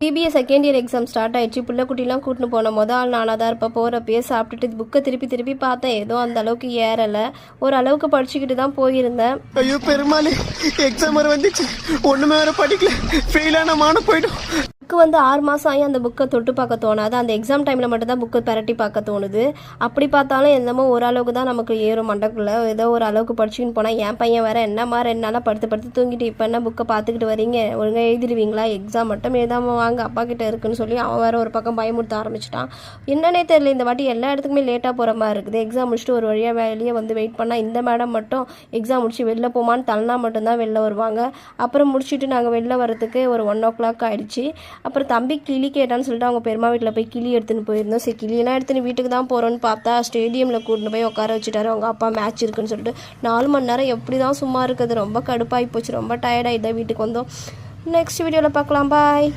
CPA second year exam start ஆயிடுச்சு. பிள்ளைக்குட்டிலாம் கூட்டின்னு போன ஆள் நானாக தான் இருப்பேன். போகிறப்பயே சாப்பிட்டுட்டு புக்கை திருப்பி பார்த்தேன். ஏதோ அந்த அளவுக்கு ஏறலை. ஓரளவுக்கு படிச்சுக்கிட்டு தான் போயிருந்தேன். ஐயோ பெருமாளே, எக்ஸாம் வர வந்துச்சு, ஒன்றுமே வேற படிக்கல, ஃபெயிலான மானம் போய்டும். புக்கு வந்து 6 மாதம் ஆகி அந்த புக்கை தொட்டு பார்க்க தோணாது. அந்த எக்ஸாம் டைமில் மட்டும்தான் புக்கை பரட்டி பார்க்க தோணுது. அப்படி பார்த்தாலும் என்னமோ ஓரளவுக்கு தான் நமக்கு ஏறும் மண்டக்குள்ளே. ஏதோ ஒரு அளவுக்கு படிச்சுக்கின்னு போனால் என் பையன் வேறு என்னம்மா 2 நாளாக படுத்து தூங்கிட்டு இப்போ என்ன புக்கை பார்த்துக்கிட்டு வரீங்க, ஒழுங்காக எழுதிடுவீங்களா, எக்ஸாம் மட்டும் எழுதாமல் வாங்க அப்பா கிட்ட இருக்குன்னு சொல்லி அவன் வேறு ஒரு பக்கம் பயமுறுத்த ஆரம்பிச்சிட்டான். என்னன்னே தெரியல, இந்த வாட்டி எல்லா இடத்துக்குமே லேட்டாக போகிற மாதிரி இருக்குது. எக்ஸாம் முடிச்சுட்டு ஒரு வழியாக வெளியே வந்து வெயிட் பண்ணால் இந்த மேடம் மட்டும் எக்ஸாம் முடிச்சு வெளில போமான்னு தள்ளனா மட்டும்தான் வெளில வருவாங்க. அப்புறம் முடிச்சுட்டு நாங்கள் வெளில வரதுக்கு ஒரு 1 o'clock ஆகிடுச்சு. அப்புறம் தம்பி கிளி கேட்டான்னு சொல்லிட்டு அவங்க பெருமா வீட்டில் போய் கிளி எடுத்துன்னு போயிருந்தோம். சரி கிளியெல்லாம் எடுத்துன்னு வீட்டுக்கு தான் போகிறோன்னு பார்த்தா ஸ்டேடியமில் கூட்டின்னு போய் உட்கார வச்சுட்டாரு. அவங்க அப்பா மேட்ச் இருக்குன்னு சொல்லிட்டு 4 மணி நேரம் எப்படி தான் சும்மா இருக்குது. ரொம்ப கடுப்பாகி போச்சு, ரொம்ப டயர்டாக இதான் வீட்டுக்கு வந்தோம். நெக்ஸ்ட் வீடியோவில் பார்க்கலாம். பாய்.